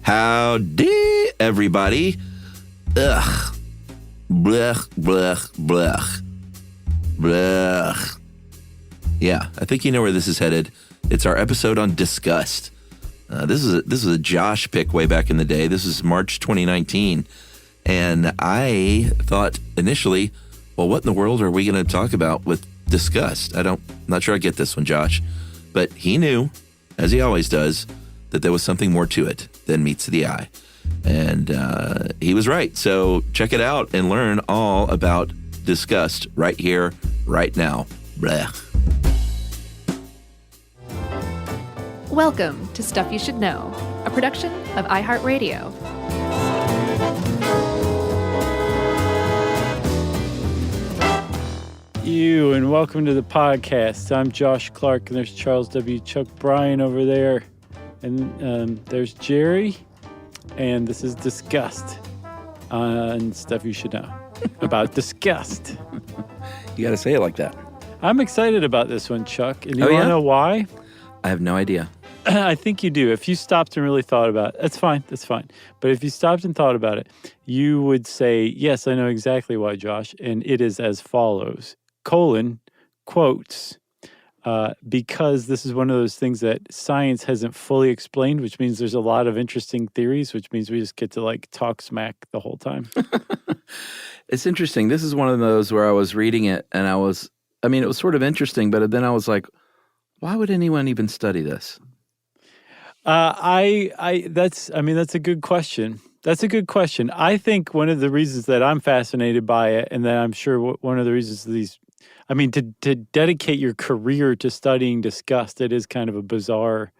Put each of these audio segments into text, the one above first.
Howdy, everybody. Ugh. Blech, blech, blech. Blech. Yeah, I think you know where this is headed. It's our episode on Disgust. This is a Josh pick way back in the day. This is March 2019. And I thought initially, well, what in the world are we going to talk about with Disgust? I'm not sure I get this one, Josh. But he knew, as he always does, that there was something more to it than meets the eye. And he was right. So check it out and learn all about Disgust right here, right now. Blech. Welcome to Stuff You Should Know, a production of iHeartRadio. And welcome to the podcast. I'm Josh Clark, and there's Charles W. Chuck Bryan over there. And there's Jerry, and this is Disgust on Stuff You Should Know about Disgust. You got to say it like that. I'm excited about this one, Chuck. And you want to know why? I have no idea. I think you do. If you stopped and really thought about it, that's fine. But if you stopped and thought about it, you would say, yes, I know exactly why, Josh. And it is as follows, quotes, because this is one of those things that science hasn't fully explained, which means there's a lot of interesting theories, which means we just get to talk smack the whole time. It's interesting. This is one of those where I was reading it and it was sort of interesting, but then I was like, why would anyone even study this? That's a good question. I think one of the reasons that I'm fascinated by it, and that I'm sure one of the reasons to dedicate your career to studying disgust, it is kind of a bizarre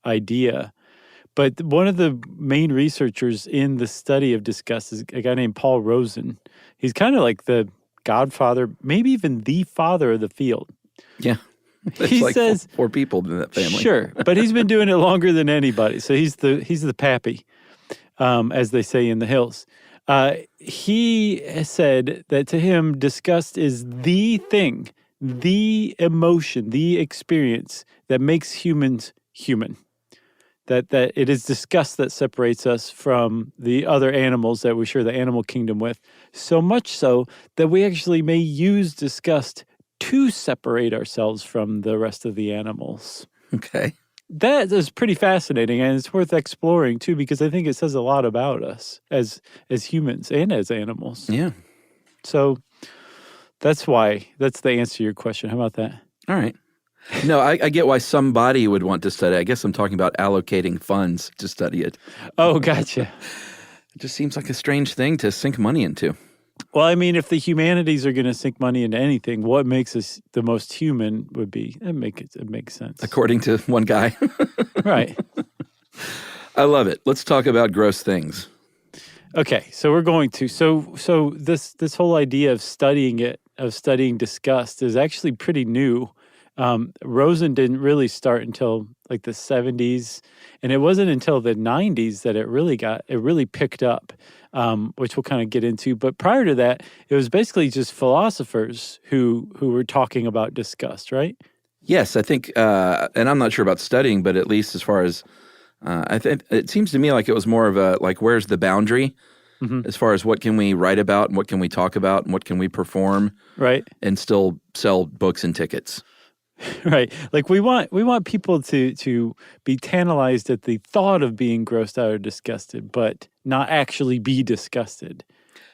idea. But one of the main researchers in the study of disgust is a guy named Paul Rosen. He's kind of like the godfather, maybe even the father of the field. Yeah. He says four people in that family. Sure, but he's been doing it longer than anybody. So he's the pappy, as they say in the hills. He said that to him, disgust is the thing, the emotion, the experience that makes humans human. That it is disgust that separates us from the other animals that we share the animal kingdom with. So much so that we actually may use disgust to separate ourselves from the rest of the animals. Okay. That is pretty fascinating, and it's worth exploring, too, because I think it says a lot about us as humans and as animals. Yeah. So that's why. That's the answer to your question. How about that? All right. No, I get why somebody would want to study. I guess I'm talking about allocating funds to study it. Oh, gotcha. It just seems like a strange thing to sink money into. Well, if the humanities are going to sink money into anything, what makes us the most human would be, it makes sense. According to one guy. Right. I love it. Let's talk about gross things. Okay, so we're going to. So this whole idea of studying disgust is actually pretty new. Rosen didn't really start until the 70s, and it wasn't until the 90s that it really picked up, which we'll kind of get into. But prior to that, it was basically just philosophers who were talking about disgust, right? Yes, I think, and I'm not sure about studying, but at least as far as, I think it seems to me like it was more of a, where's the boundary as far as what can we write about and what can we talk about and what can we perform, right? And still sell books and tickets. Right. We want people to be tantalized at the thought of being grossed out or disgusted, but not actually be disgusted.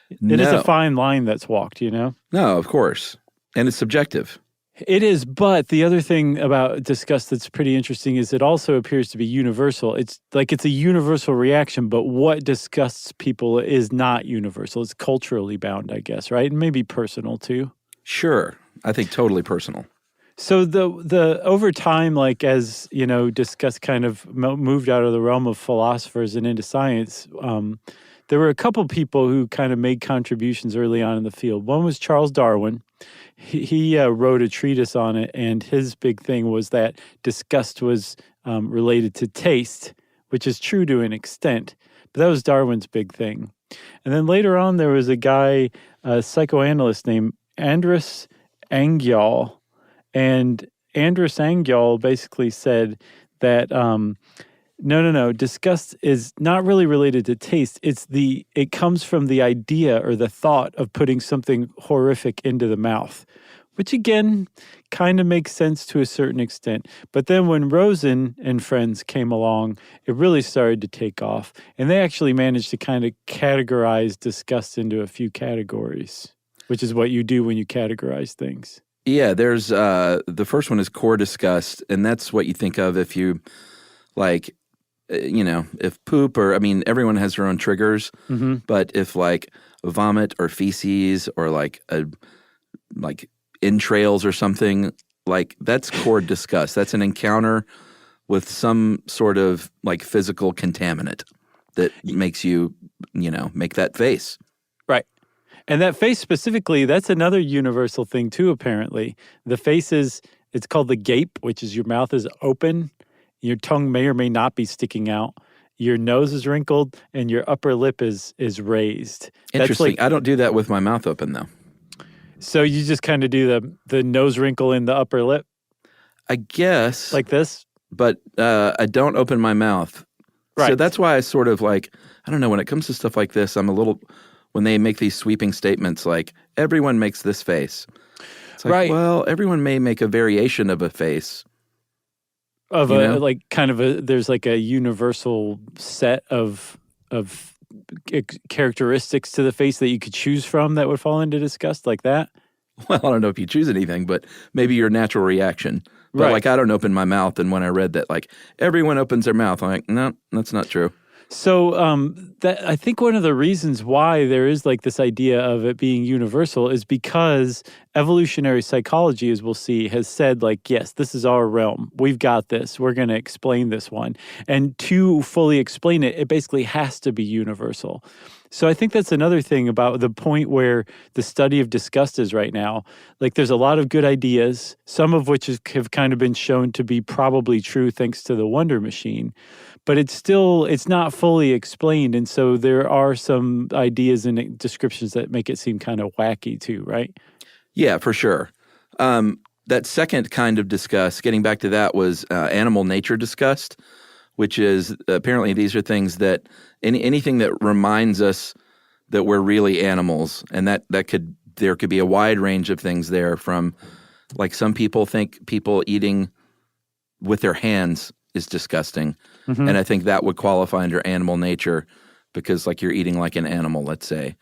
It is a fine line that's walked, No, of course. And it's subjective. It is, but the other thing about disgust that's pretty interesting is it also appears to be universal. It's a universal reaction, but what disgusts people is not universal. It's culturally bound, I guess, right? And maybe personal too. Sure. I think totally personal. So the over time, as disgust kind of moved out of the realm of philosophers and into science, there were a couple people who kind of made contributions early on in the field. One was Charles Darwin. He wrote a treatise on it, and his big thing was that disgust was related to taste, which is true to an extent, but that was Darwin's big thing. And then later on, there was a guy, a psychoanalyst named Andras Angyal. And Andras Angyal basically said that No. Disgust is not really related to taste. It comes from the idea or the thought of putting something horrific into the mouth, which again kind of makes sense to a certain extent. But then when Rosen and friends came along, it really started to take off. And they actually managed to kind of categorize disgust into a few categories, which is what you do when you categorize things. Yeah, there's the first one is core disgust, and that's what you think of if you like, if poop or, I mean, everyone has their own triggers, but if like vomit or feces or like entrails or something, like that's core disgust. That's an encounter with some sort of like physical contaminant that makes you, make that face. Right. And that face specifically, that's another universal thing too, apparently. The face it's called the gape, which is your mouth is open. Your tongue may or may not be sticking out. Your nose is wrinkled, and your upper lip is raised. Interesting. I don't do that with my mouth open, though. So you just kind of do the nose wrinkle in the upper lip? I guess. Like this? But I don't open my mouth. Right. So that's why I sort of like, I don't know, when it comes to stuff like this, I'm a little, when they make these sweeping statements like, everyone makes this face. It's like, right. Well, everyone may make a variation of a face. There's like a universal set of characteristics to the face that you could choose from that would fall into disgust like that? Well, I don't know if you choose anything, but maybe your natural reaction. But like, I don't open my mouth. And when I read that, like, everyone opens their mouth, I'm like, no, that's not true. So I think one of the reasons why there is like this idea of it being universal is because evolutionary psychology, as we'll see, has said like, yes, this is our realm. We've got this. We're going to explain this one. And to fully explain it, it basically has to be universal. So I think that's another thing about the point where the study of disgust is right now. Like there's a lot of good ideas, some of which have kind of been shown to be probably true thanks to the Wonder Machine. But it's not fully explained. And so there are some ideas and descriptions that make it seem kind of wacky too, right? Yeah, for sure. That second kind of disgust, getting back to that, was animal nature disgust, which is apparently these are things that anything that reminds us that we're really animals. And there could be a wide range of things there, from like some people think people eating with their hands is disgusting. Mm-hmm. And I think that would qualify under animal nature because like you're eating like an animal, let's say.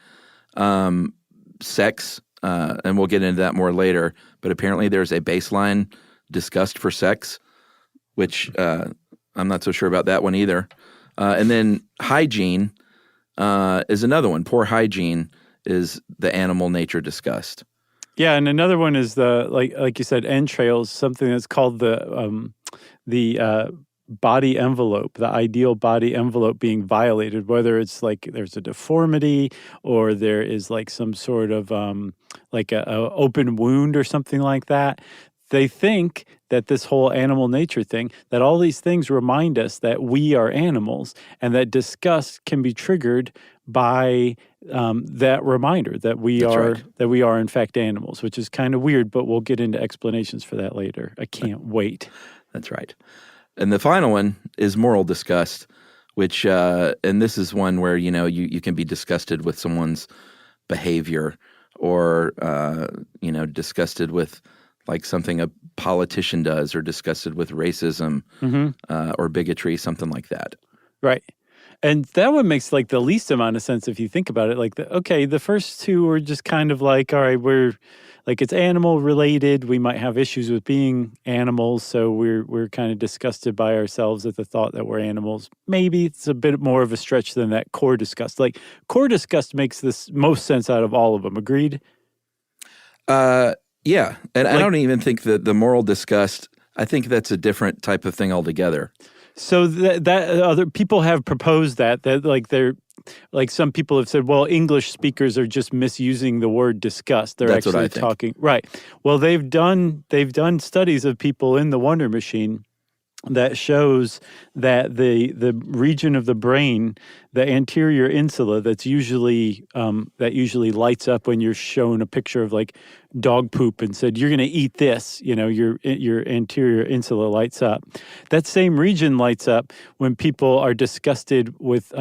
Sex, and we'll get into that more later, but apparently there's a baseline disgust for sex, which I'm not so sure about that one either. And then hygiene is another one. Poor hygiene is the animal nature disgust. Yeah, and another one is the like you said, entrails, something that's called the body envelope, the ideal body envelope being violated, whether it's like there's a deformity or there is like some sort of like a open wound or something like that. They think that this whole animal nature thing, that all these things remind us that we are animals, and that disgust can be triggered by that reminder that we are in fact animals, which is kind of weird, but we'll get into explanations for that later. I can't wait. That's right. And the final one is moral disgust, which, and this is one where, you can be disgusted with someone's behavior or, disgusted with like something a politician does, or disgusted with racism or bigotry, something like that. Right. And that one makes like the least amount of sense if you think about it. Like, the first two are just kind of like, all right, we're like, it's animal related. We might have issues with being animals, so we're kind of disgusted by ourselves at the thought that we're animals. Maybe it's a bit more of a stretch than that core disgust. Like, core disgust makes this most sense out of all of them. Agreed? Yeah. And I don't even think that the moral disgust, I think that's a different type of thing altogether. So that other people have proposed that like they're like, some people have said, well, English speakers are just misusing the word disgust. They're That's actually talking right. Well, they've done studies of people in the Wonder Machine, that shows that the region of the brain, the anterior insula, that usually lights up when you're shown a picture of like dog poop and said you're going to eat this. Your anterior insula lights up. That same region lights up when people are disgusted with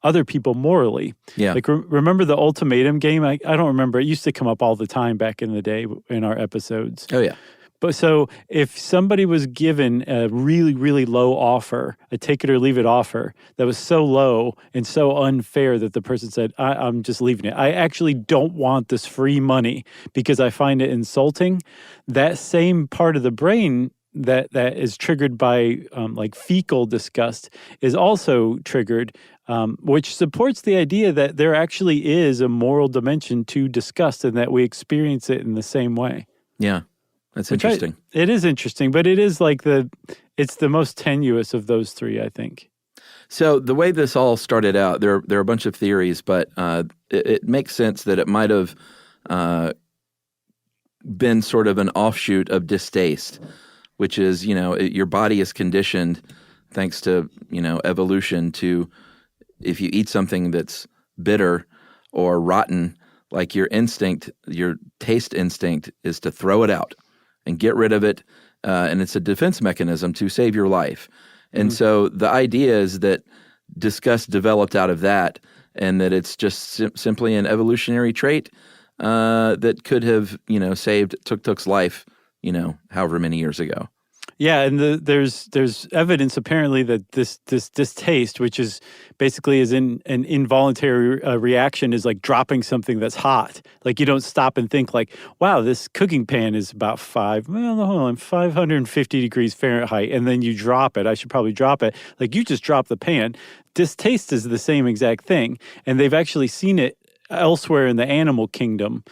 other people morally. Yeah. Like remember the ultimatum game? I don't remember. It used to come up all the time back in the day in our episodes. Oh yeah. But so if somebody was given a really, really low offer, a take it or leave it offer that was so low and so unfair that the person said, I'm just leaving it. I actually don't want this free money because I find it insulting. That same part of the brain that is triggered by like fecal disgust is also triggered, which supports the idea that there actually is a moral dimension to disgust and that we experience it in the same way. Yeah. That's interesting. It is interesting, but it is like it's the most tenuous of those three, I think. So the way this all started out, there are a bunch of theories, but it makes sense that it might have been sort of an offshoot of distaste, which is, your body is conditioned, thanks to, evolution, to if you eat something that's bitter or rotten, like your taste instinct is to throw it out and get rid of it, and it's a defense mechanism to save your life. And so the idea is that disgust developed out of that, and that it's just simply an evolutionary trait that could have, saved Tuk-Tuk's life, however many years ago. Yeah, and there's evidence apparently that this distaste, which is basically an involuntary reaction, is like dropping something that's hot. Like you don't stop and think like, wow, this cooking pan is about 550 degrees Fahrenheit, and then you drop it. I should probably drop it. Like you just drop the pan. Distaste is the same exact thing, and they've actually seen it elsewhere in the animal kingdom.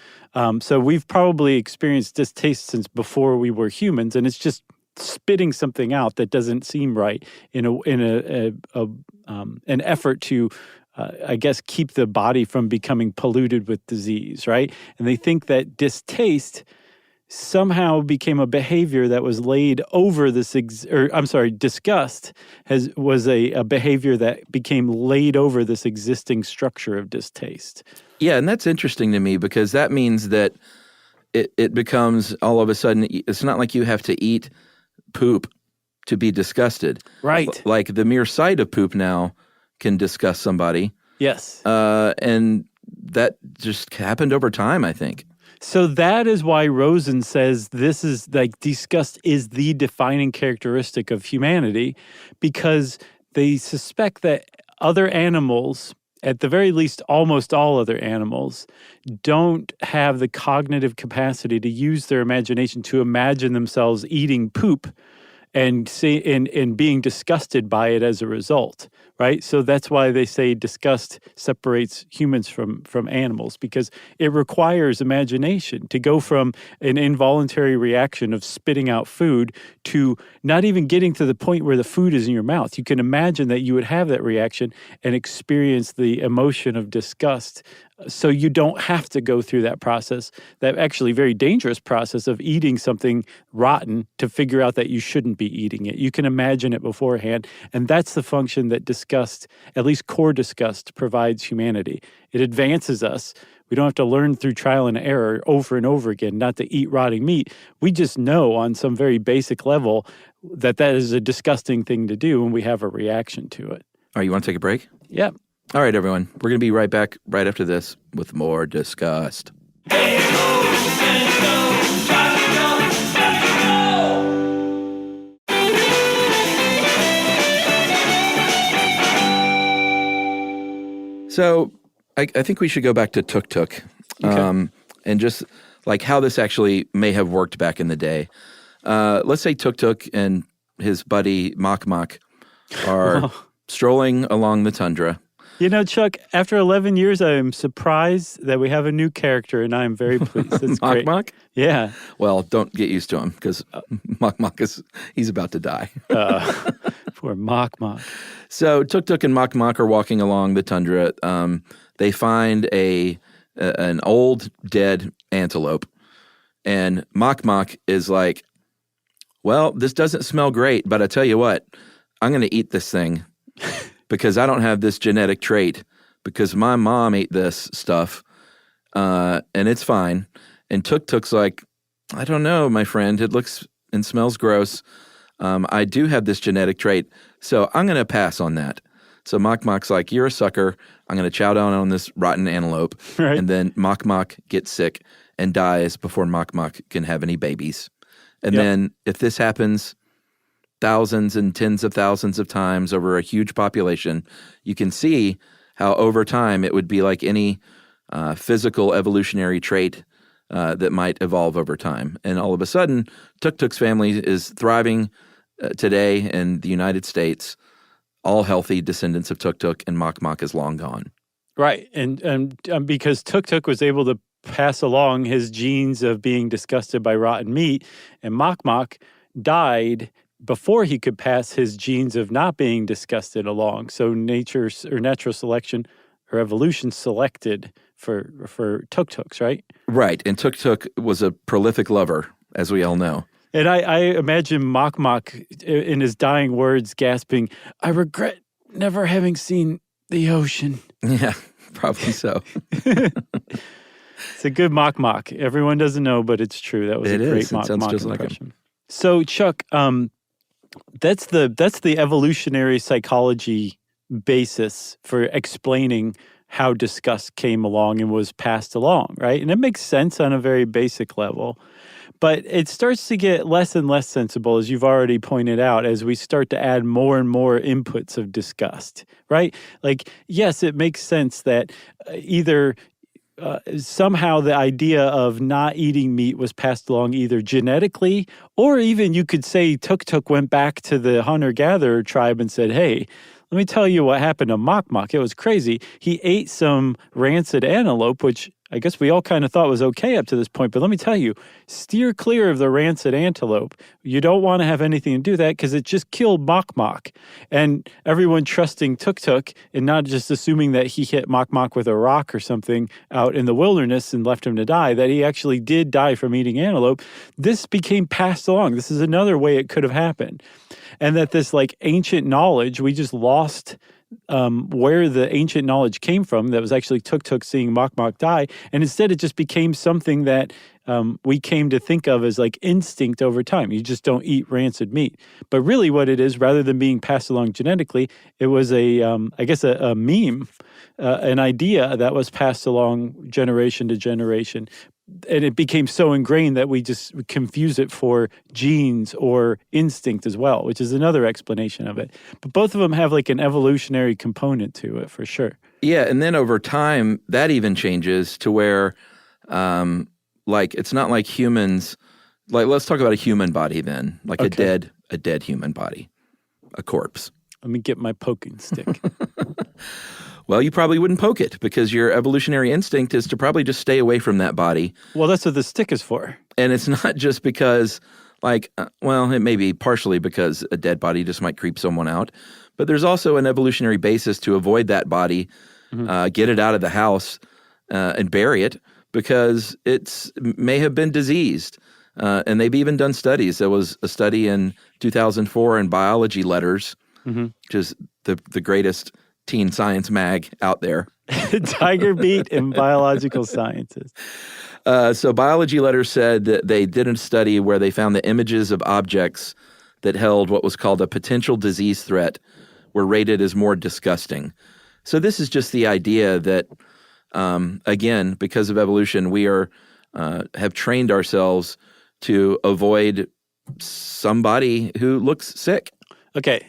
So we've probably experienced distaste since before we were humans, and it's just spitting something out that doesn't seem right in an effort to, I guess, keep the body from becoming polluted with disease, right? And they think that distaste somehow became a behavior that was laid over this, disgust was a behavior that became laid over this existing structure of distaste. Yeah, and that's interesting to me because that means that it becomes all of a sudden, it's not like you have to eat poop to be disgusted. Right. Like the mere sight of poop now can disgust somebody. Yes. And that just happened over time, I think. So that is why Rosen says this is like disgust is the defining characteristic of humanity, because they suspect that other animals, at the very least, almost all other animals, don't have the cognitive capacity to use their imagination to imagine themselves eating poop and being disgusted by it as a result, right? So that's why they say disgust separates humans from animals, because it requires imagination to go from an involuntary reaction of spitting out food to not even getting to the point where the food is in your mouth. You can imagine that you would have that reaction and experience the emotion of disgust, so you don't have to go through that process, that actually very dangerous process of eating something rotten to figure out that you shouldn't be eating it. You can imagine it beforehand, and that's the function that disgust, at least core disgust, provides humanity. It advances us. We don't have to learn through trial and error over and over again not to eat rotting meat. We just know on some very basic level that is a disgusting thing to do, and we have a reaction to it. All right, you want to take a break? Yep. All right, everyone. We're going to be right back right after this with more Disgust. So I think we should go back to Tuk-Tuk, Okay. and just like how this actually may have worked back in the day. Let's say Tuk-Tuk and his buddy Mak are strolling along the tundra. You know, Chuck, after 11 years, I am surprised that we have a new character, and I am very pleased. That's great. Mak? Yeah. Well, don't get used to him, because Mak he's about to die. Poor Mak. So Tuk-Tuk and Mak are walking along the tundra. They find an old dead antelope, and Mak is like, well, this doesn't smell great, but I tell you what, I'm going to eat this thing because I don't have this genetic trait because my mom ate this stuff and it's fine. And Tuk-Tuk's like, I don't know, my friend. It looks and smells gross. I do have this genetic trait, so I'm going to pass on that. So Mok-Mok's like, you're a sucker. I'm going to chow down on this rotten antelope. Right. And then Mok-Mok gets sick and dies before Mok-Mok can have any babies. And then if this happens thousands and tens of thousands of times over a huge population, you can see how over time it would be like any physical evolutionary trait that might evolve over time. And all of a sudden, Tuk-Tuk's family is thriving today in the United States, all healthy descendants of Tuk-Tuk, and Mok-Mok is long gone. Right. And because Tuk-Tuk was able to pass along his genes of being disgusted by rotten meat, and Mok-Mok died before he could pass his genes of not being disgusted along. So natural selection or evolution selected for Tuk-Tuks, right? Right. And Tuk-Tuk was a prolific lover, as we all know. And I imagine Mok-Mok in his dying words gasping, I regret never having seen the ocean. Yeah, probably so. It's a good Mok-Mok. Everyone doesn't know, but it's true. That was a great Mok-Mok impression. So, Chuck, that's the evolutionary psychology basis for explaining how disgust came along and was passed along, right? And it makes sense on a very basic level. But it starts to get less and less sensible, as you've already pointed out, as we start to add more and more inputs of disgust, right? Like, yes, it makes sense that either somehow the idea of not eating meat was passed along either genetically, or even you could say Tuk-Tuk went back to the hunter-gatherer tribe and said, hey, let me tell you what happened to Mok-Mok. It was crazy. He ate some rancid antelope, which I guess we all kind of thought was okay up to this point. But let me tell you, steer clear of the rancid antelope. You don't want to have anything to do with that because it just killed Mok-Mok. And everyone trusting Tuk-Tuk and not just assuming that he hit Mok-Mok with a rock or something out in the wilderness and left him to die, that he actually did die from eating antelope. This became passed along. This is another way it could have happened. And that this like ancient knowledge, we just lost where the ancient knowledge came from that was actually Tuk-Tuk seeing Mok-Mok die. And instead it just became something that we came to think of as like instinct over time. You just don't eat rancid meat. But really what it is, rather than being passed along genetically, it was a meme, an idea that was passed along generation to generation. And it became so ingrained that we just confuse it for genes or instinct as well, which is another explanation of it. But both of them have like an evolutionary component to it for sure. Yeah, and then over time, that even changes to where, like, it's not like humans. Like, let's talk about a human body then, like a dead human body, a corpse. Let me get my poking stick. Well, you probably wouldn't poke it because your evolutionary instinct is to probably just stay away from that body. Well, that's what the stick is for. And it's not just because, like, well, it may be partially because a dead body just might creep someone out. But there's also an evolutionary basis to avoid that body, get it out of the house, and bury it because it may have been diseased. And they've even done studies. There was a study in 2004 in Biology Letters, which is the greatest teen science mag out there. Tiger Beat in biological sciences. So Biology Letters said that they did a study where they found the images of objects that held what was called a potential disease threat were rated as more disgusting. So this is just the idea that, again, because of evolution, we have trained ourselves to avoid somebody who looks sick. Okay.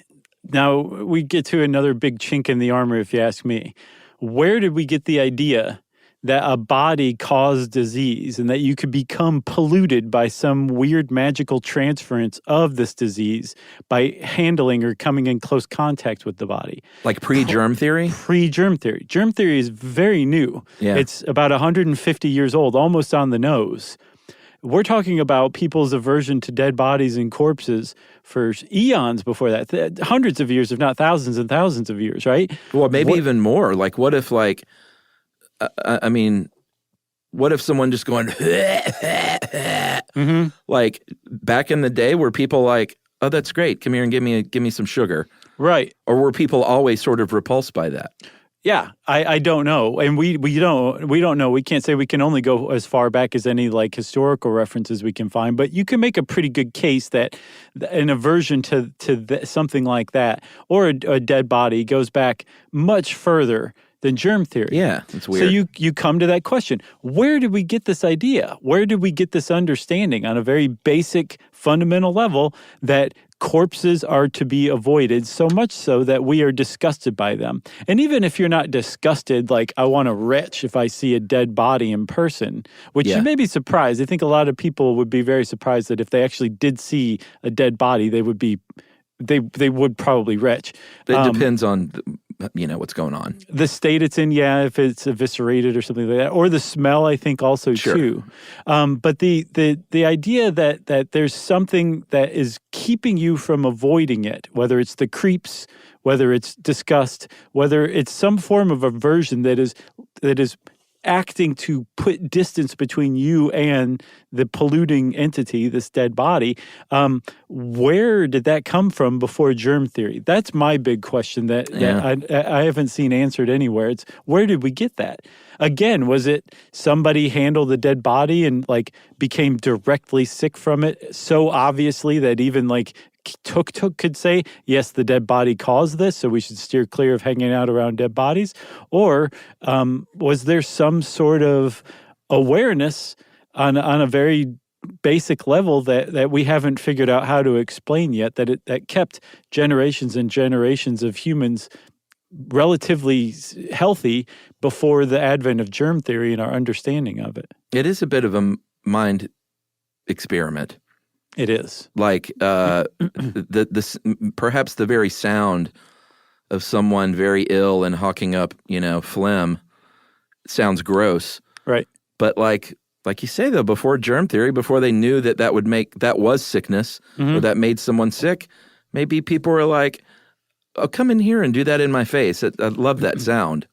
Now, we get to another big chink in the armor, if you ask me. Where did we get the idea that a body caused disease and that you could become polluted by some weird magical transference of this disease by handling or coming in close contact with the body? Like pre-germ theory? Pre-germ theory. Germ theory is very new. Yeah. It's about 150 years old, almost on the nose. We're talking about people's aversion to dead bodies and corpses for eons before that, hundreds of years, if not thousands and thousands of years, right? Well, maybe even more. Like, what if, like, I mean, what if someone just going, like back in the day were people like, oh, that's great. Come here and give me some sugar. Right. Or were people always sort of repulsed by that? Yeah, I don't know, and we don't know. We can't say. We can only go as far back as any like historical references we can find. But you can make a pretty good case that an aversion to something like that or a dead body goes back much further than germ theory. Yeah, it's weird. So you come to that question: where did we get this idea? Where did we get this understanding on a very basic, fundamental level that corpses are to be avoided, so much so that we are disgusted by them? And even if you're not disgusted, like I want to retch if I see a dead body in person, which you may be surprised. I think a lot of people would be very surprised that if they actually did see a dead body, they would probably retch. It depends on what's going on. The state it's in, if it's eviscerated or something like that, or the smell, I think also too. But the idea that there's something that is keeping you from avoiding it, whether it's the creeps, whether it's disgust, whether it's some form of aversion that is acting to put distance between you and the polluting entity, this dead body, where did that come from before germ theory? That's my big question that I haven't seen answered anywhere. It's where did we get that? Again, was it somebody handled the dead body and like became directly sick from it so obviously that even like Tuk could say, yes, the dead body caused this, so we should steer clear of hanging out around dead bodies? Or was there some sort of awareness on a very basic level that we haven't figured out how to explain yet, that kept generations and generations of humans relatively healthy before the advent of germ theory and our understanding of it? It is a bit of a mind experiment. It is. Like perhaps the very sound of someone very ill and hawking up, phlegm sounds gross. Right. But like you say though, before germ theory, before they knew that was sickness or that made someone sick, maybe people were like, oh, come in here and do that in my face. I love that sound.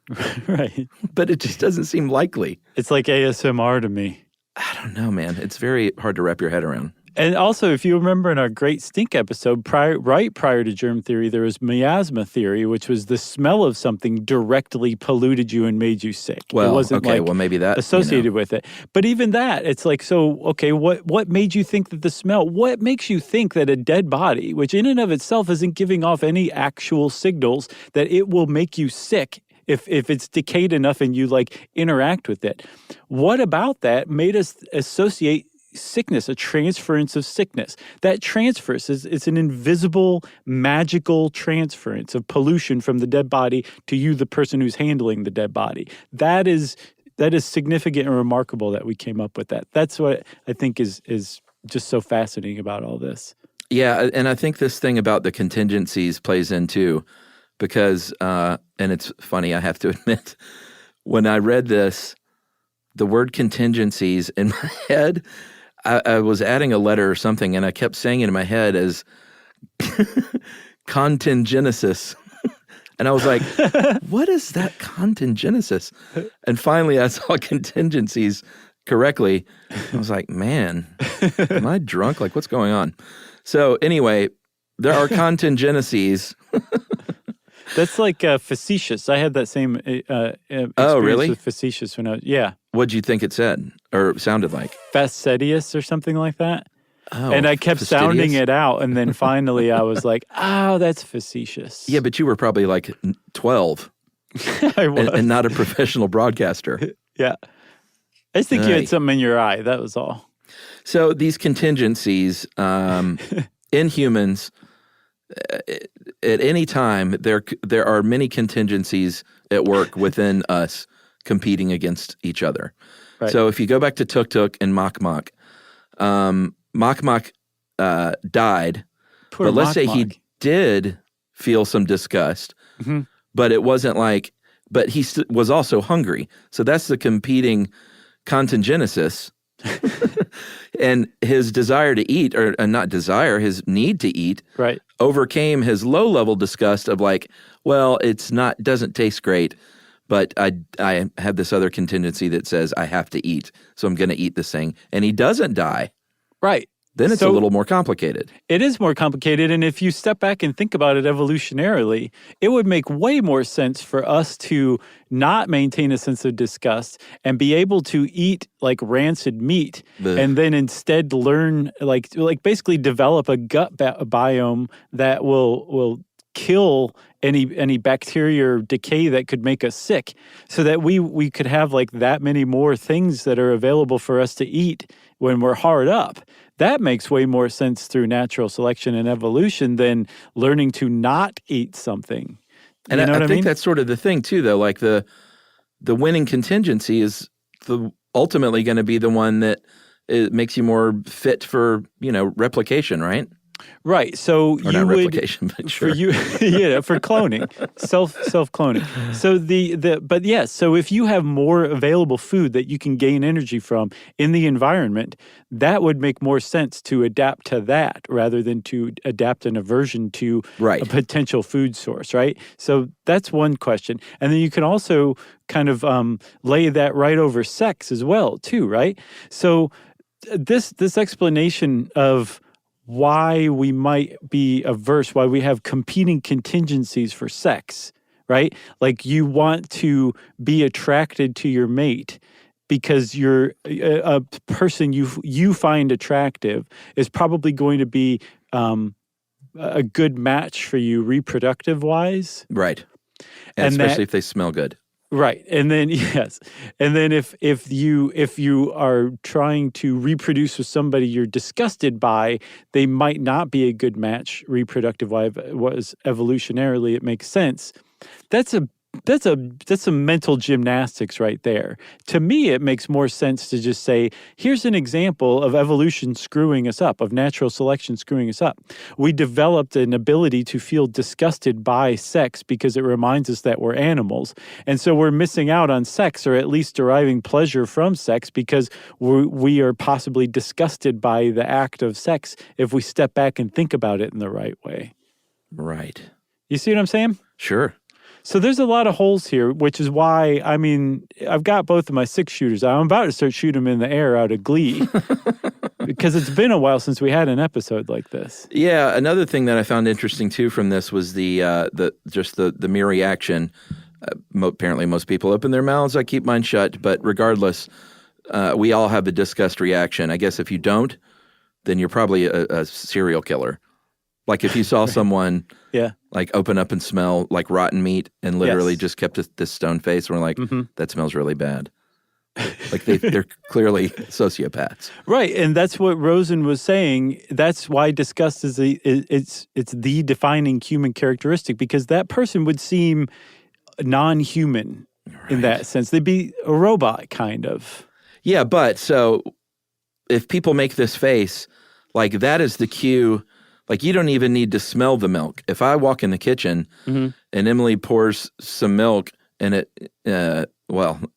Right. But it just doesn't seem likely. It's like ASMR to me. I don't know, man. It's very hard to wrap your head around. And also, if you remember in our Great Stink episode, right prior to germ theory, there was miasma theory, which was the smell of something directly polluted you and made you sick. Well, it wasn't maybe that associated with it. But even that, it's like, so, okay, what made you think that the smell? What makes you think that a dead body, which in and of itself isn't giving off any actual signals, that it will make you sick if it's decayed enough and you like interact with it? What about that made us associate sickness, a transference of sickness? That transference it's an invisible, magical transference of pollution from the dead body to you, the person who's handling the dead body. That is significant and remarkable that we came up with that. That's what I think is just so fascinating about all this. Yeah, and I think this thing about the contingencies plays in too, because, and it's funny, I have to admit, when I read this, the word contingencies in my head, I was adding a letter or something, and I kept saying it in my head as Contingencies. And I was like, what is that Contingencies? And finally, I saw contingencies correctly. I was like, man, am I drunk? Like, what's going on? So anyway, there are contingencies. That's like facetious. I had that same experience with facetious when I was, What'd you think it said or sounded like? Fastidious or something like that. Oh, and I kept fastidious? sounding it out, and then finally I was like, oh, that's facetious. Yeah, but you were probably like 12 I was. and not a professional broadcaster. Yeah. I just think you had something in your eye. That was all. So these contingencies in humans, at any time, there are many contingencies at work within us competing against each other. Right. So if you go back to Tuk and Mok, Mok died, Poor but let's Mok say Mok. he did feel some disgust, but it wasn't like, but he was also hungry. So that's the competing contingencies. And his desire to eat, or not desire, his need to eat, overcame his low-level disgust of like, well, doesn't taste great, but I have this other contingency that says I have to eat, so I'm going to eat this thing, and he doesn't die. Right. Then it's a little more complicated. It is more complicated, and if you step back and think about it evolutionarily, it would make way more sense for us to not maintain a sense of disgust and be able to eat like rancid meat, and then instead learn like basically develop a gut biome that will kill any bacteria or decay that could make us sick, so that we could have like that many more things that are available for us to eat when we're hard up. That makes way more sense through natural selection and evolution than learning to not eat something. And I think that's sort of the thing too, though. Like the winning contingency is ultimately going to be the one that it makes you more fit for replication, right? Right. So or not replication, but sure. For cloning, self cloning. So but yes, so if you have more available food that you can gain energy from in the environment, that would make more sense to adapt to that rather than to adapt an aversion to a potential food source, right? So that's one question. And then you can also kind of lay that right over sex as well, too, right? So this explanation of why we might be averse, why we have competing contingencies for sex, right? Like you want to be attracted to your mate because you're a person you find attractive is probably going to be a good match for you reproductive wise. Right. And especially if they smell good. Right. And then, yes. And then if you are trying to reproduce with somebody you're disgusted by, they might not be a good match reproductive-wise. Evolutionarily, it makes sense. That's some mental gymnastics right there. To me, it makes more sense to just say, here's an example of evolution screwing us up, of natural selection screwing us up. We developed an ability to feel disgusted by sex because it reminds us that we're animals. And so we're missing out on sex, or at least deriving pleasure from sex, because we are possibly disgusted by the act of sex if we step back and think about it in the right way. Right. You see what I'm saying? Sure. So there's a lot of holes here, which is why, I've got both of my 6-shooters. I'm about to start shooting them in the air out of glee because it's been a while since we had an episode like this. Yeah, another thing that I found interesting too from this was the mere reaction. Apparently, most people open their mouths. I keep mine shut. But regardless, we all have a disgust reaction. I guess if you don't, then you're probably a serial killer. Like if you saw someone like open up and smell like rotten meat and literally just kept this stone face and we're like, that smells really bad. Like they're clearly sociopaths. Right. And that's what Rosen was saying. That's why disgust is it's the defining human characteristic, because that person would seem non-human in that sense. They'd be a robot kind of. Yeah, but so if people make this face, like that is the cue. Like, you don't even need to smell the milk. If I walk in the kitchen and Emily pours some milk and I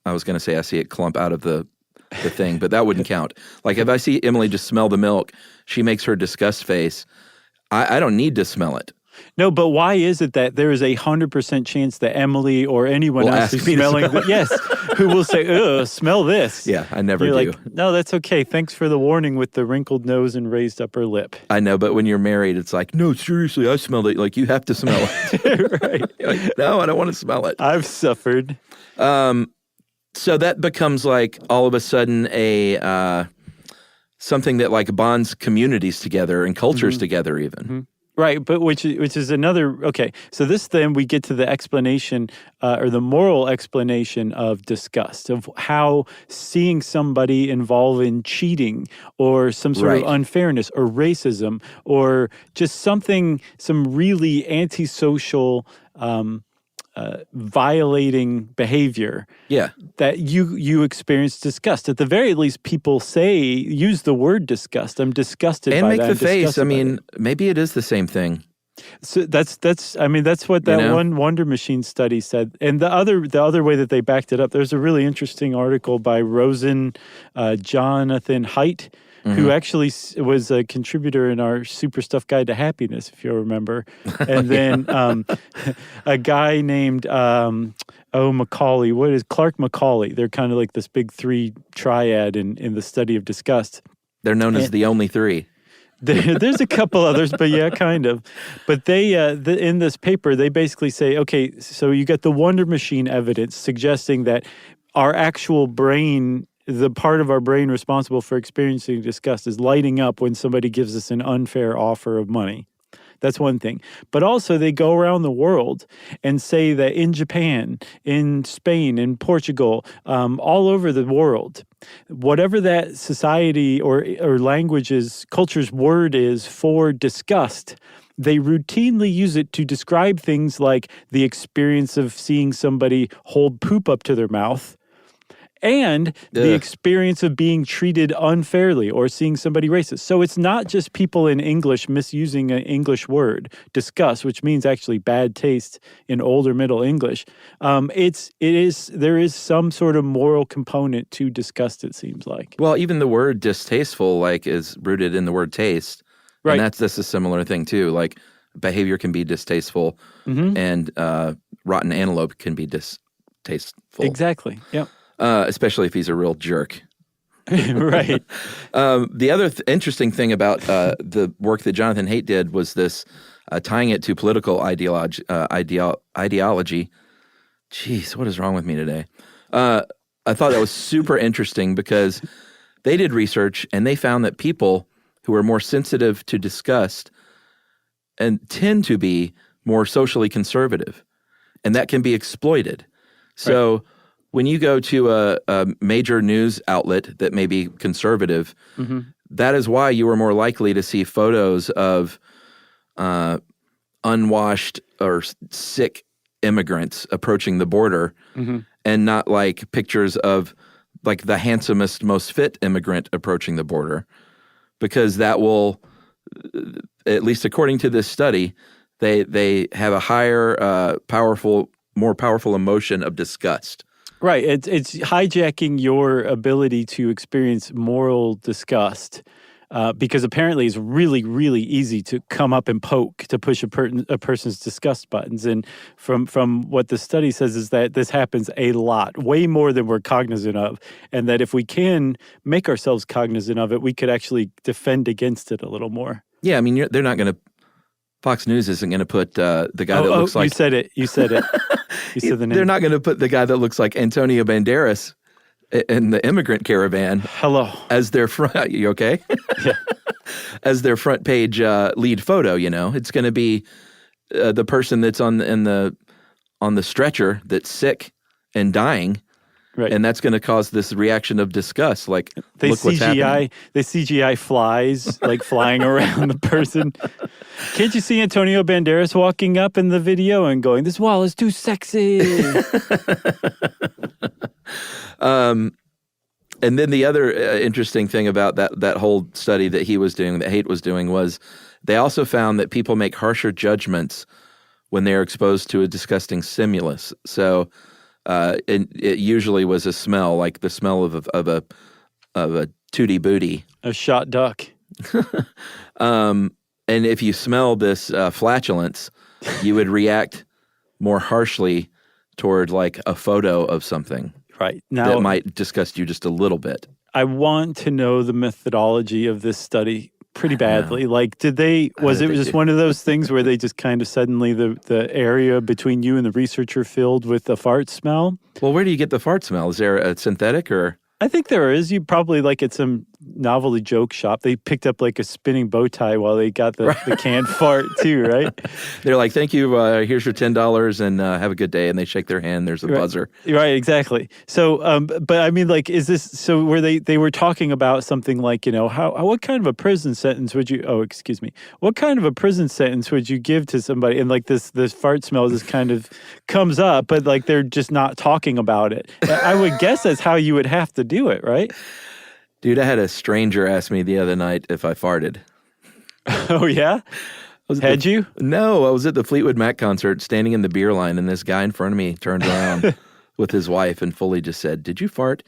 was going to say I see it clump out of the thing, but that wouldn't count. Like, if I see Emily just smell the milk, she makes her disgust face. I don't need to smell it. No, but why is it that there is 100% chance that Emily or anyone else is smelling who will say, "Ugh, smell this"? Yeah, I never do. Like, no, that's okay. Thanks for the warning with the wrinkled nose and raised upper lip. I know, but when you're married, it's like, no, seriously, I smelled it. Like, you have to smell it. Right? Like, no, I don't want to smell it. I've suffered. So that becomes like all of a sudden something that like bonds communities together and cultures together even. Right, but which is another, okay, so then we get to the explanation or the moral explanation of disgust, of how seeing somebody involved in cheating or some sort of unfairness or racism or just some really antisocial violating behavior that you experience disgust. At the very least, people use the word disgust. I'm disgusted by that. And make the face. I mean, maybe it is the same thing. So that's what that one Wonder Machine study said. And the other way that they backed it up, there's a really interesting article by Rosen, Jonathan Haidt, who actually was a contributor in our Super Stuff Guide to Happiness, if you'll remember. And then a guy named Macaulay. What is Clark Macaulay? They're kind of like this big three triad in the study of disgust. They're known as the only three. There's a couple others, but yeah, kind of. But they, in this paper, they basically say, okay, so you get the Wonder Machine evidence suggesting that our actual brain, the part of our brain responsible for experiencing disgust, is lighting up when somebody gives us an unfair offer of money. That's one thing. But also they go around the world and say that in Japan, in Spain, in Portugal, all over the world, whatever that society or language's, culture's word is for disgust, they routinely use it to describe things like the experience of seeing somebody hold poop up to their mouth, and the experience of being treated unfairly or seeing somebody racist. So it's not just people in English misusing an English word, disgust, which means actually bad taste in older Middle English. There is some sort of moral component to disgust, it seems like. Well, even the word distasteful, like, is rooted in the word taste. Right. And that's a similar thing too. Like, behavior can be distasteful, and rotten antelope can be distasteful. Exactly. Yeah. Especially if he's a real jerk. Right. The other interesting thing about the work that Jonathan Haidt did was this, tying it to political ideology. Jeez, what is wrong with me today? I thought that was super interesting because they did research and they found that people who are more sensitive to disgust and tend to be more socially conservative, and that can be exploited. So. Right. When you go to a major news outlet that may be conservative, that is why you are more likely to see photos of unwashed or sick immigrants approaching the border, and not like pictures of like the handsomest, most fit immigrant approaching the border, because that will, at least according to this study, they have a higher, more powerful emotion of disgust. Right. It's hijacking your ability to experience moral disgust, because apparently it's really, really easy to come up and poke, to push a person's disgust buttons. And from what the study says is that this happens a lot, way more than we're cognizant of. And that if we can make ourselves cognizant of it, we could actually defend against it a little more. Yeah, I mean, they're not going to, Fox News isn't going to put the guy that looks like... You said it. You said it. You said the name. They're not going to put the guy that looks like Antonio Banderas in the immigrant caravan. Hello. As their front... You okay? Yeah. As their front page lead photo, you know. It's going to be the person that's on the stretcher that's sick and dying. Right. And that's going to cause this reaction of disgust. Like, look what's happening. They CGI flies, like flying around the person. Can't you see Antonio Banderas walking up in the video and going, "This wall is too sexy"? And then the other interesting thing about that whole study that Haidt was doing, was they also found that people make harsher judgments when they are exposed to a disgusting stimulus. So... it usually was a smell, like the smell of a tootie booty, a shot duck. And if you smell this flatulence, you would react more harshly toward like a photo of something, right? Now, that might disgust you just a little bit. I want to know the methodology of this study pretty badly. Like, was it just one of those things where they just kind of suddenly the area between you and the researcher filled with a fart smell? Well, where do you get the fart smell? Is there a synthetic or? I think there is. You probably like at some novelty joke shop. They picked up like a spinning bow tie while they got the canned fart too, right? They're like, "Thank you. Here's your $10 and have a good day." And they shake their hand. There's a buzzer. Right. Exactly. So, but I mean, like, is this so? Where they were talking about something like, you know, what kind of a prison sentence would you? Oh, excuse me. What kind of a prison sentence would you give to somebody? And like this fart smell just kind of comes up, but like they're just not talking about it. I would guess that's how you would have to do it, right? Dude, I had a stranger ask me the other night if I farted. Oh, yeah? Had you? No, I was at the Fleetwood Mac concert standing in the beer line, and this guy in front of me turned around with his wife and fully just said, "Did you fart?"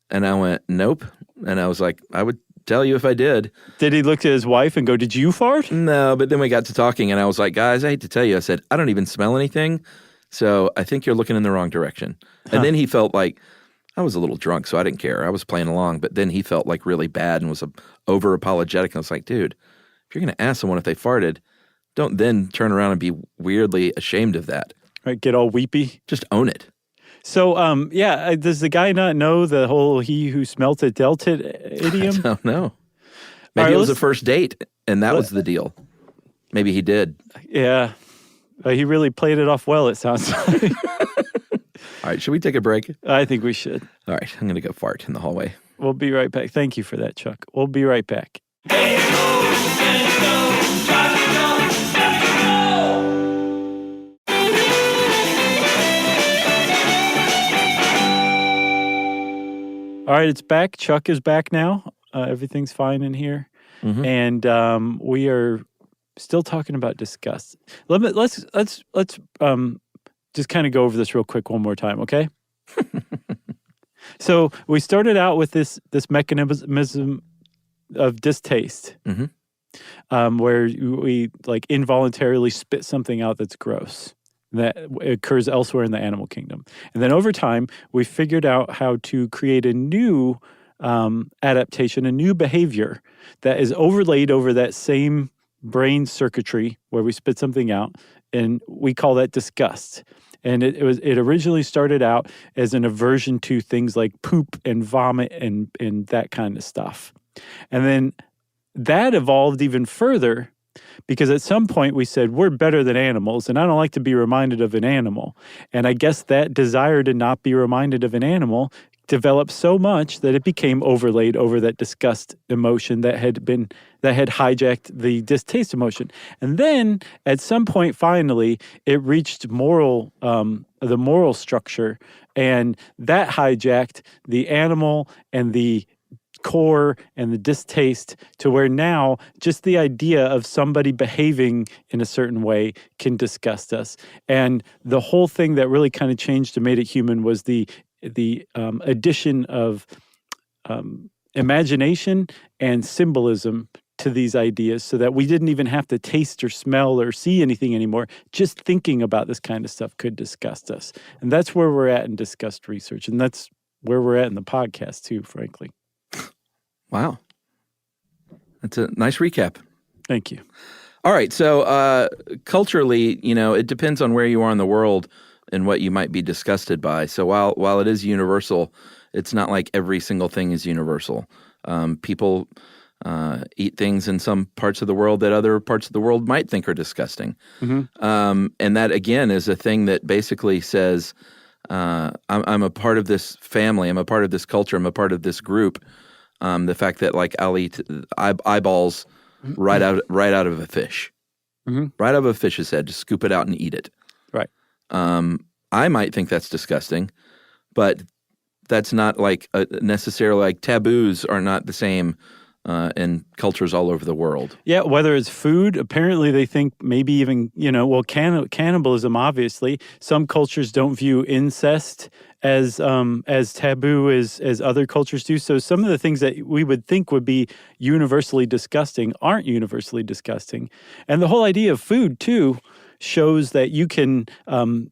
And I went, "Nope." And I was like, "I would tell you if I did." Did he look at his wife and go, "Did you fart?" No, but then we got to talking, and I was like, "Guys, I hate to tell you," I said, "I don't even smell anything. So I think you're looking in the wrong direction. And then he felt like, I was a little drunk, so I didn't care. I was playing along. But then he felt like really bad and was over-apologetic. And I was like, dude, if you're going to ask someone if they farted, don't then turn around and be weirdly ashamed of that. Right, get all weepy. Just own it. So, does the guy not know the whole "he who smelt it dealt it" idiom? I don't know. Maybe it was a first date, and that was the deal. Maybe he did. Yeah. He really played it off well, it sounds like. All right, should we take a break? I think we should. All right, I'm going to go fart in the hallway. We'll be right back. Thank you for that, Chuck. We'll be right back. All right, it's back. Chuck is back now. Everything's fine in here. Mm-hmm. And we are still talking about disgust. Let's just kind of go over this real quick one more time, okay? So we started out with this mechanism of distaste, mm-hmm. Where we like involuntarily spit something out that's gross. That occurs elsewhere in the animal kingdom. And then over time, we figured out how to create a new adaptation, a new behavior that is overlaid over that same brain circuitry where we spit something out, and we call that disgust. And it originally started out as an aversion to things like poop and vomit and that kind of stuff. And then that evolved even further because at some point we said, we're better than animals, and I don't like to be reminded of an animal. And I guess that desire to not be reminded of an animal developed so much that it became overlaid over that disgust emotion that had hijacked the distaste emotion. And then at some point, finally, it reached the moral structure, and that hijacked the animal and the core and the distaste to where now just the idea of somebody behaving in a certain way can disgust us. And the whole thing that really kind of changed and made it human was the addition of imagination and symbolism to these ideas so that we didn't even have to taste or smell or see anything anymore. Just thinking about this kind of stuff could disgust us. And that's where we're at in disgust research. And that's where we're at in the podcast too, frankly. Wow. That's a nice recap. Thank you. All right. So culturally, it depends on where you are in the world and what you might be disgusted by. So while it is universal, it's not like every single thing is universal. People eat things in some parts of the world that other parts of the world might think are disgusting. Mm-hmm. And that, again, is a thing that basically says, I'm a part of this family, I'm a part of this culture, I'm a part of this group. The fact that, like, I'll eat eyeballs right out of a fish. Mm-hmm. Right out of a fish's head, just scoop it out and eat it. Right. I might think that's disgusting, but that's not like necessarily like taboos are not the same in cultures all over the world. Yeah, whether it's food, apparently they think maybe even, cannibalism, obviously. Some cultures don't view incest as taboo as other cultures do. So some of the things that we would think would be universally disgusting aren't universally disgusting. And the whole idea of food, too, shows that you can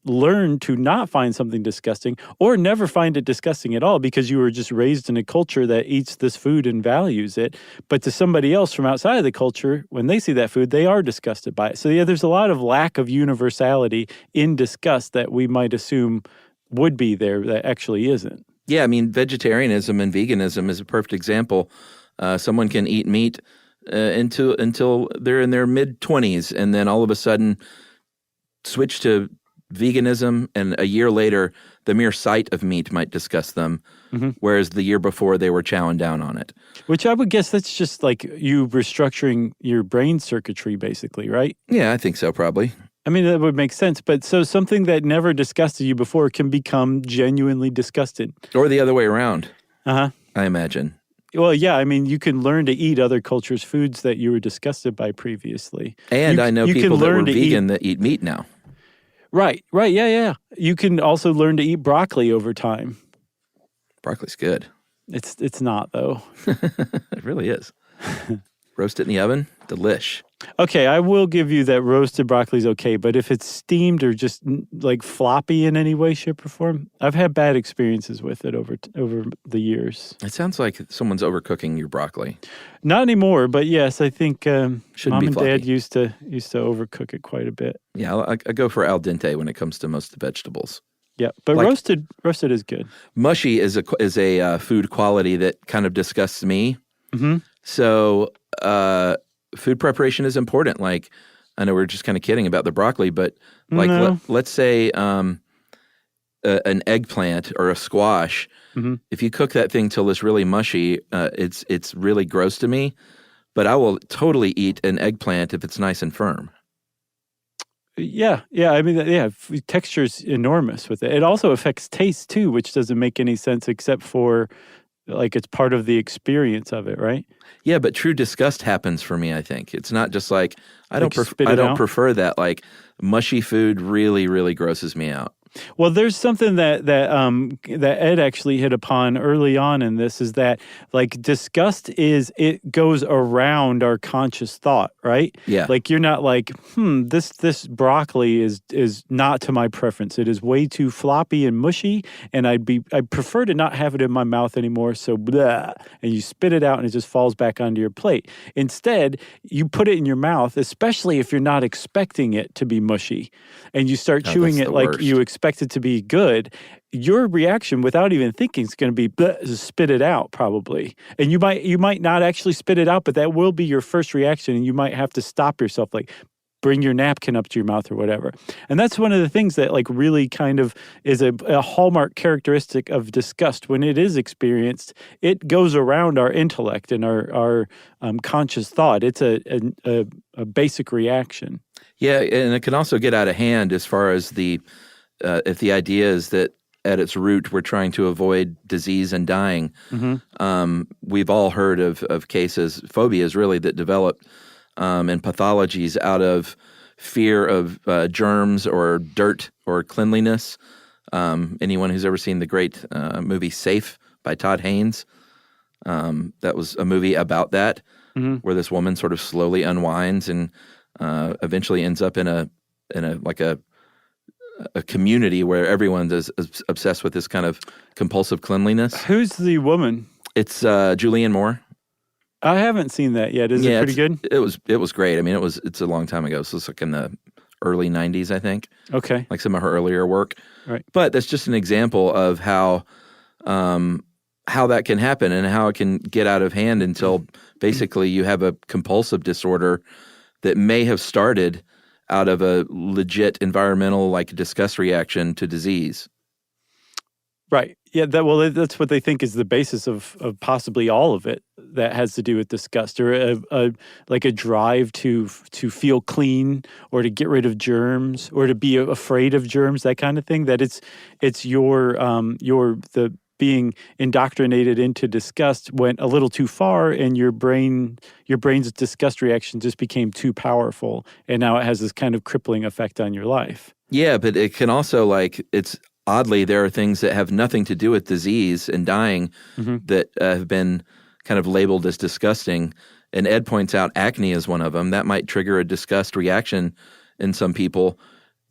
learn to not find something disgusting or never find it disgusting at all because you were just raised in a culture that eats this food and values it. But to somebody else from outside of the culture, when they see that food, they are disgusted by it. So yeah, there's a lot of lack of universality in disgust that we might assume would be there that actually isn't. Yeah, I mean, vegetarianism and veganism is a perfect example. Someone can eat meat until they're in their mid-20s, and then all of a sudden switch to veganism, and a year later, the mere sight of meat might disgust them, mm-hmm. whereas the year before they were chowing down on it. Which I would guess that's just like you restructuring your brain circuitry, basically, right? Yeah, I think so, probably. I mean, that would make sense. But so something that never disgusted you before can become genuinely disgusted. Or the other way around. Uh-huh. I imagine. Well, yeah, I mean, you can learn to eat other cultures' foods that you were disgusted by previously. And I know people that were vegan that eat meat now. Right, yeah. You can also learn to eat broccoli over time. Broccoli's good. It's not, though. It really is. Roast it in the oven, delish. Okay, I will give you that roasted broccoli is okay, but if it's steamed or just like floppy in any way, shape, or form, I've had bad experiences with it over the years. It sounds like someone's overcooking your broccoli. Not anymore, but yes, I think Shouldn't Mom be and floppy. Dad used to overcook it quite a bit. Yeah, I go for al dente when it comes to most vegetables. Yeah, but Like- roasted is good. Mushy is a food quality that kind of disgusts me. Mm-hmm. So food preparation is important. Like, I know we're just kind of kidding about the broccoli, but like No. let's say an eggplant or a squash. Mm-hmm. If you cook that thing till it's really mushy, it's really gross to me. But I will totally eat an eggplant if it's nice and firm. Yeah. I mean, texture is enormous with it. It also affects taste too, which doesn't make any sense except for like it's part of the experience of it, right? Yeah, but true disgust happens for me, I think. It's not just like I Like don't spit it out? prefer that. Like mushy food really, really grosses me out. Well, there's something that Ed actually hit upon early on in this is that like disgust it goes around our conscious thought, right? Yeah. Like you're not like, this broccoli is not to my preference. It is way too floppy and mushy, and I'd prefer to not have it in my mouth anymore. So blah, and you spit it out, and it just falls back onto your plate. Instead, you put it in your mouth, especially if you're not expecting it to be mushy, and you start chewing that's it the like worst. you expect it to be good. Your reaction, without even thinking, is going to be spit it out, probably. And you might not actually spit it out, but that will be your first reaction, and you might have to stop yourself, like bring your napkin up to your mouth or whatever. And that's one of the things that like really kind of is a hallmark characteristic of disgust. When it is experienced, it goes around our intellect and our conscious thought. It's a basic reaction. Yeah, and it can also get out of hand as far as if the idea is that at its root we're trying to avoid disease and dying. Mm-hmm. We've all heard of cases, phobias really, that developed and pathologies out of fear of germs or dirt or cleanliness. Anyone who's ever seen the great movie Safe by Todd Haynes, that was a movie about that, where this woman sort of slowly unwinds and eventually ends up in a community where everyone is obsessed with this kind of compulsive cleanliness. Who's the woman? It's Julianne Moore. I haven't seen that yet. Is it pretty good? It was great. I mean, it's a long time ago. So it's like in the early 90s, I think. Okay. Like some of her earlier work. Right. But that's just an example of how that can happen and how it can get out of hand until basically you have a compulsive disorder that may have started out of a legit environmental like disgust reaction to disease. Right. Yeah. That's what they think is the basis of possibly all of it that has to do with disgust, or a drive to feel clean, or to get rid of germs, or to be afraid of germs, that kind of thing. That it's your being indoctrinated into disgust went a little too far, and your brain's disgust reaction just became too powerful, and now it has this kind of crippling effect on your life. Yeah, but it can also oddly, there are things that have nothing to do with disease and dying that have been kind of labeled as disgusting. And Ed points out acne is one of them. That might trigger a disgust reaction in some people,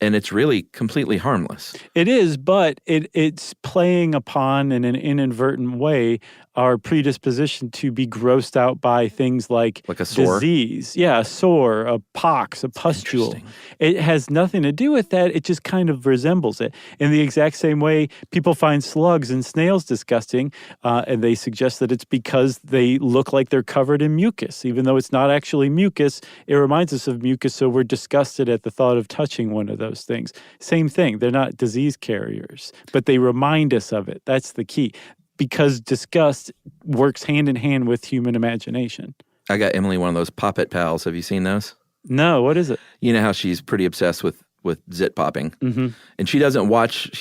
and it's really completely harmless. It is, but it's playing upon, in an inadvertent way, our predisposition to be grossed out by things like a sore? disease. Yeah, a sore, a pox, a pustule. Interesting. It has nothing to do with that. It just kind of resembles it. In the exact same way, people find slugs and snails disgusting, and they suggest that it's because they look like they're covered in mucus. Even though it's not actually mucus, it reminds us of mucus, so we're disgusted at the thought of touching one of those things. Same thing. They're not disease carriers, but they remind us of it. That's the key. Because disgust works hand in hand with human imagination. I got Emily one of those Pop-It pals. Have you seen those? No, what is it? You know how she's pretty obsessed with zit popping. Mm-hmm. And she's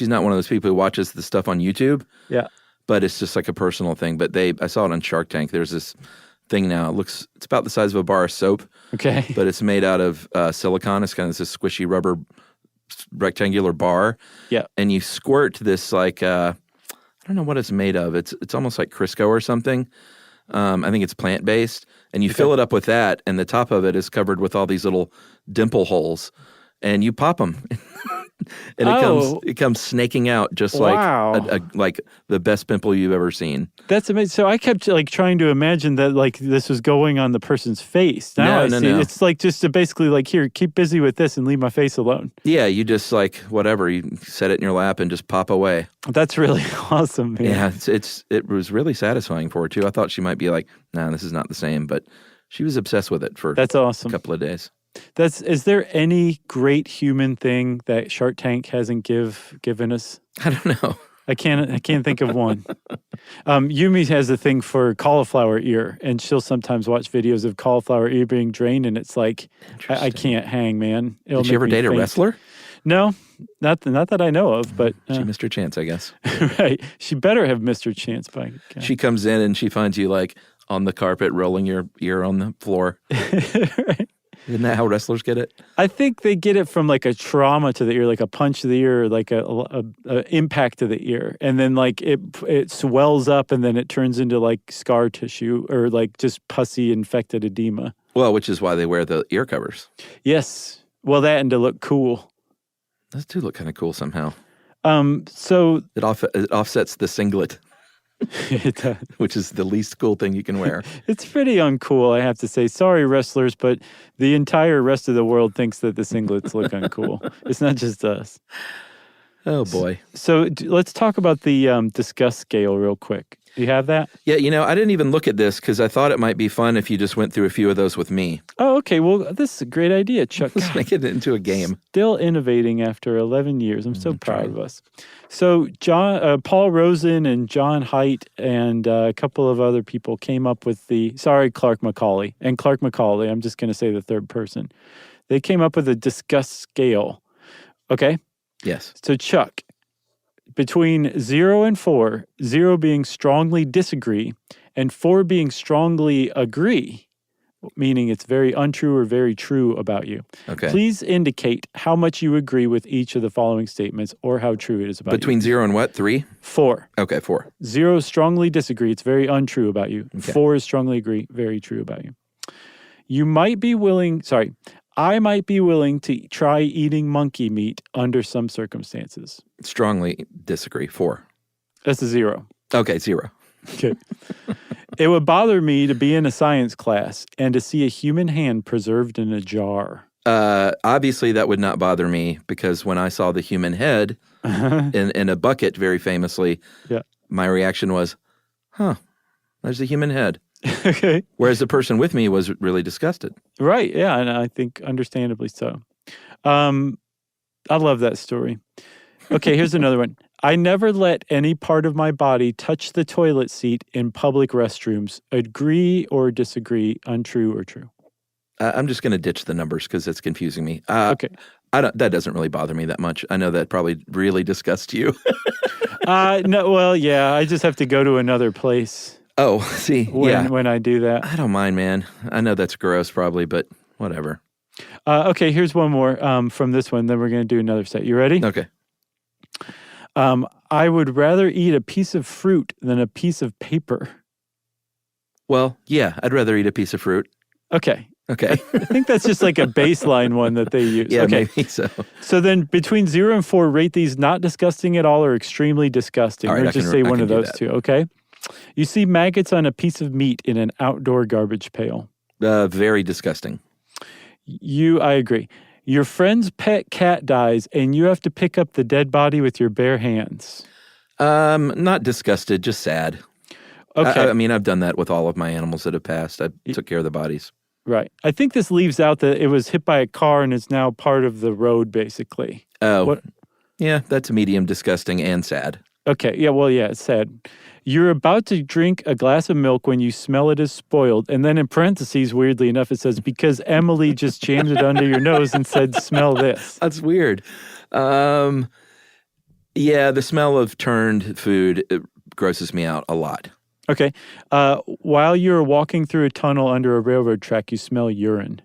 not one of those people who watches the stuff on YouTube. Yeah. But it's just like a personal thing. But I saw it on Shark Tank. There's this thing now. It's about the size of a bar of soap. Okay. But it's made out of silicone. It's kind of this squishy rubber rectangular bar. Yeah. And you squirt this I don't know what it's made of. It's almost like Crisco or something. I think it's plant-based. and you fill it up with that, and the top of it is covered with all these little dimple holes, and you pop them. And it comes snaking out just like like the best pimple you've ever seen. That's amazing. So I kept like trying to imagine that like this was going on the person's face. Now I see. It's like just to basically like, here, keep busy with this and leave my face alone. Yeah, you just like whatever, you set it in your lap and just pop away. That's really awesome, man. Yeah, it was really satisfying for her too. I thought she might be like, nah, this is not the same, but she was obsessed with it for That's awesome. a couple of days. Is there any great human thing that Shark Tank hasn't given us? I don't know. I can't think of one. Yumi has a thing for cauliflower ear, and she'll sometimes watch videos of cauliflower ear being drained, and it's like, I can't hang, man. Did she ever date a wrestler? No, not that I know of, but... she missed her chance, I guess. Right. She better have missed her chance. By God. She comes in and she finds you like on the carpet rolling your ear on the floor. Right. Isn't that how wrestlers get it? I think they get it from like a trauma to the ear, like a punch to the ear, or like a impact to the ear, and then like it swells up, and then it turns into like scar tissue or like just pussy infected edema. Well, which is why they wear the ear covers. Yes, well, that and to look cool. Those do look kind of cool somehow. So it offsets the singlet. Which is the least cool thing you can wear. It's pretty uncool, I have to say. Sorry, wrestlers, but the entire rest of the world thinks that the singlets look uncool. It's not just us. Oh, boy. So let's talk about the Disgust scale real quick. Do you have that? Yeah, I didn't even look at this because I thought it might be fun if you just went through a few of those with me. Oh, okay. Well, this is a great idea, Chuck. Let's make it into a game. Still innovating after 11 years. I'm so proud of us. So Paul Rosen and John Haidt and a couple of other people came up with Clark McCauley. And Clark McCauley, I'm just going to say the third person. They came up with a Disgust scale. Okay? Yes. So Chuck, between 0 and 4, 0 being strongly disagree, and 4 being strongly agree, meaning it's very untrue or very true about you. Okay. Please indicate how much you agree with each of the following statements or how true it is about Between you. 0 and what? 3? 4. Okay, 4. 0 strongly disagree, it's very untrue about you. Okay. 4 is strongly agree, very true about you. I might be willing to try eating monkey meat under some circumstances. Strongly disagree. 4. That's a 0. Okay, 0. Okay. It would bother me to be in a science class and to see a human hand preserved in a jar. Obviously, that would not bother me because when I saw the human head in a bucket, very famously, my reaction was, there's a human head. Okay. Whereas the person with me was really disgusted. Right, yeah, and I think understandably so. I love that story. Okay, here's another one. I never let any part of my body touch the toilet seat in public restrooms. Agree or disagree, untrue or true? I'm just going to ditch the numbers because it's confusing me. Okay. That doesn't really bother me that much. I know that probably really disgusts you. No, well, yeah, I just have to go to another place. Oh, see, when I do that. I don't mind, man. I know that's gross probably, but whatever. Okay, here's one more from this one. Then we're going to do another set. You ready? Okay. I would rather eat a piece of fruit than a piece of paper. Well, yeah, I'd rather eat a piece of fruit. Okay. Okay. I think that's just like a baseline one that they use. Yeah, okay. Maybe so. So then between 0 and 4, rate these not disgusting at all or extremely disgusting. All right, or just say one of those two, okay? You see maggots on a piece of meat in an outdoor garbage pail. Very disgusting. I agree. Your friend's pet cat dies and you have to pick up the dead body with your bare hands. Not disgusted, just sad. Okay. I mean, I've done that with all of my animals that have passed. I took care of the bodies. Right. I think this leaves out that it was hit by a car and is now part of the road, basically. Oh, yeah, that's medium disgusting and sad. Okay. Yeah, well, yeah, it's sad. You're about to drink a glass of milk when you smell it as spoiled. And then in parentheses, weirdly enough, it says, because Emily just jammed it under your nose and said, smell this. That's weird. Yeah, the smell of turned food grosses me out a lot. Okay. While you're walking through a tunnel under a railroad track, you smell urine.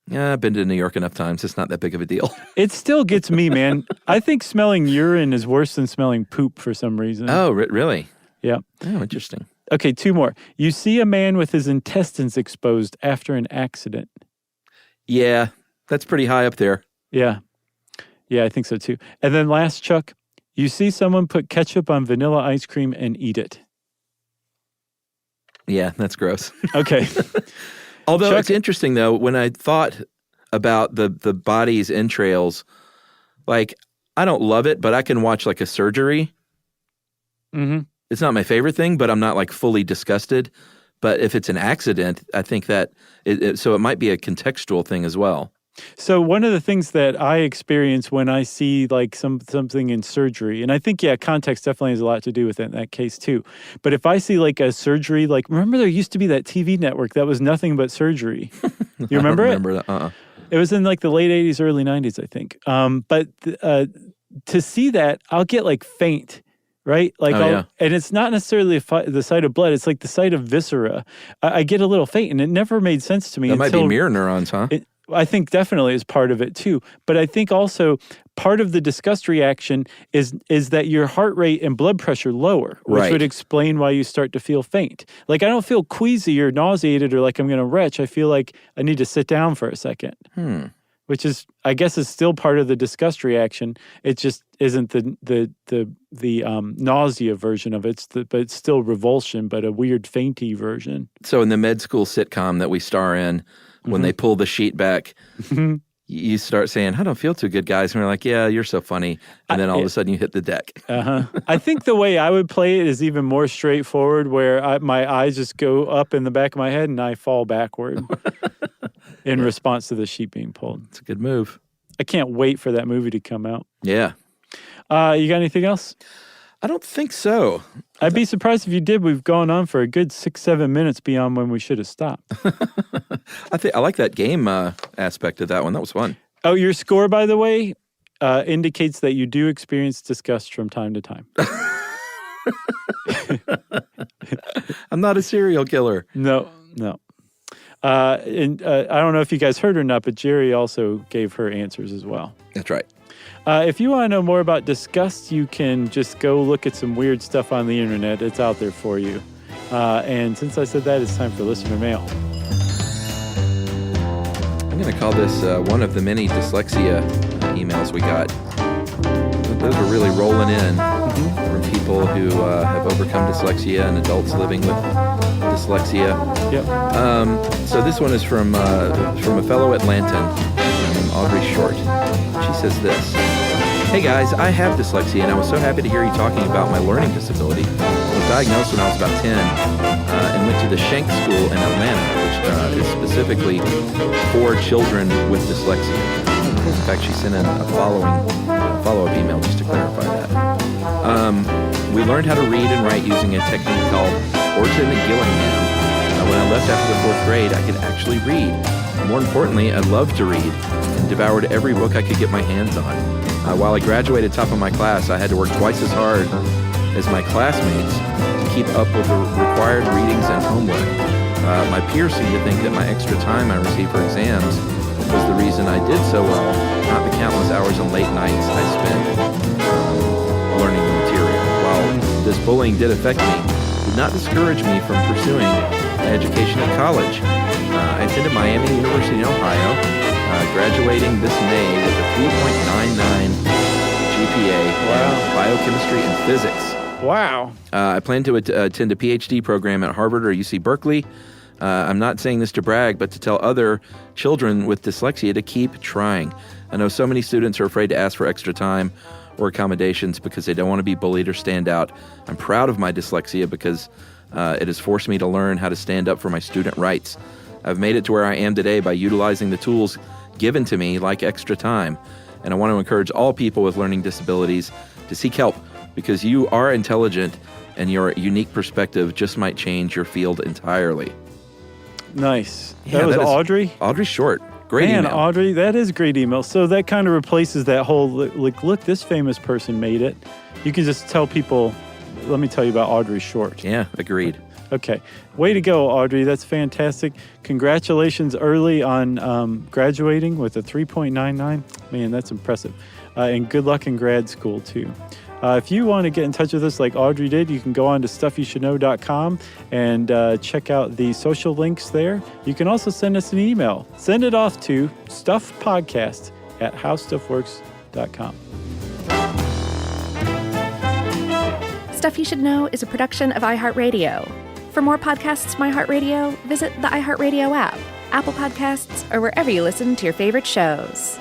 Yeah, I've been to New York enough times. It's not that big of a deal. It still gets me, man. I think smelling urine is worse than smelling poop for some reason. Oh, really? Yeah. Oh, interesting. Okay, 2 more. You see a man with his intestines exposed after an accident. Yeah, that's pretty high up there. Yeah. Yeah, I think so too. And then last, Chuck, you see someone put ketchup on vanilla ice cream and eat it. Yeah, that's gross. Okay. Although Chuck, it's interesting, though, when I thought about the body's entrails, like, I don't love it, but I can watch, like, a surgery. Mm-hmm. It's not my favorite thing, but I'm not, like, fully disgusted. But if it's an accident, I think that so it might be a contextual thing as well. So one of the things that I experience when I see like something in surgery, and I think, yeah, context definitely has a lot to do with it in that case too. But if I see like a surgery, like remember there used to be that TV network that was nothing but surgery. You remember it? I don't remember that. It was in like the late 80s, early 90s, I think. But to see that, I'll get like faint. Right? Like, and it's not necessarily the sight of blood. It's like the sight of viscera. I get a little faint, and it never made sense to me. That might be mirror neurons, huh? I think definitely is part of it too. But I think also part of the disgust reaction is that your heart rate and blood pressure lower, which would explain why you start to feel faint. Like I don't feel queasy or nauseated or like I'm going to retch. I feel like I need to sit down for a second. Which is, I guess, is still part of the disgust reaction. It just isn't the nausea version of it. But it's still revulsion, but a weird fainty version. So in the med school sitcom that we star in, when they pull the sheet back, you start saying, "I don't feel too good, guys," and we're like, "Yeah, you're so funny," and then all of a sudden you hit the deck. I think the way I would play it is even more straightforward, where my eyes just go up in the back of my head and I fall backward. In response to the sheet being pulled. It's a good move. I can't wait for that movie to come out. Yeah. You got anything else? I don't think so. I'd be surprised if you did. We've gone on for a good 6-7 minutes beyond when we should have stopped. I like that game aspect of that one. That was fun. Oh, your score, by the way, indicates that you do experience disgust from time to time. I'm not a serial killer. No. And I don't know if you guys heard or not, but Jerry also gave her answers as well. That's right. If you want to know more about disgust, you can just go look at some weird stuff on the internet. It's out there for you. And since I said that, it's time for listener mail. I'm going to call this one of the many dyslexia emails we got. Those are really rolling in from people who have overcome dyslexia and adults living with dyslexia. Yep. So this one is from a fellow Atlantan named Audrey Short. She says this: "Hey guys, I have dyslexia, and I was so happy to hear you talking about my learning disability. I was diagnosed when I was about 10 and went to the Schenck School in Atlanta, which is specifically for children with dyslexia. In fact, she sent in a follow-up email just to clarify that. We learned how to read and write using a technique called Orton and Gillingham. When I left after the 4th grade, I could actually read. More importantly, I loved to read and devoured every book I could get my hands on. While I graduated top of my class, I had to work twice as hard as my classmates to keep up with the required readings and homework. My peers seemed to think that my extra time I received for exams was the reason I did so well, not the countless hours and late nights I spent learning the material. While this bullying did affect me, it did not discourage me from pursuing education at college. I attended Miami University in Ohio, graduating this May with a 3.99 GPA in biochemistry and physics. Wow. I plan to attend a PhD program at Harvard or UC Berkeley. I'm not saying this to brag, but to tell other children with dyslexia to keep trying. I know so many students are afraid to ask for extra time or accommodations because they don't want to be bullied or stand out. I'm proud of my dyslexia because it has forced me to learn how to stand up for my student rights. I've made it to where I am today by utilizing the tools given to me, like extra time. And I want to encourage all people with learning disabilities to seek help because you are intelligent and your unique perspective just might change your field entirely." Nice. Yeah, that was Audrey? Audrey Short. Great email. Audrey, that is a great email. So that kind of replaces that whole, like, look, this famous person made it. You can just tell people, let me tell you about Audrey Short. Yeah, agreed. Okay. Way to go, Audrey. That's fantastic. Congratulations early on graduating with a 3.99. Man, that's impressive. and good luck in grad school, too. If you want to get in touch with us like Audrey did, you can go on to stuffyoushouldknow.com and check out the social links there. You can also send us an email. Send it off to stuffpodcast@howstuffworks.com. Stuff You Should Know is a production of iHeartRadio. For more podcasts from iHeartRadio, visit the iHeartRadio app, Apple Podcasts, or wherever you listen to your favorite shows.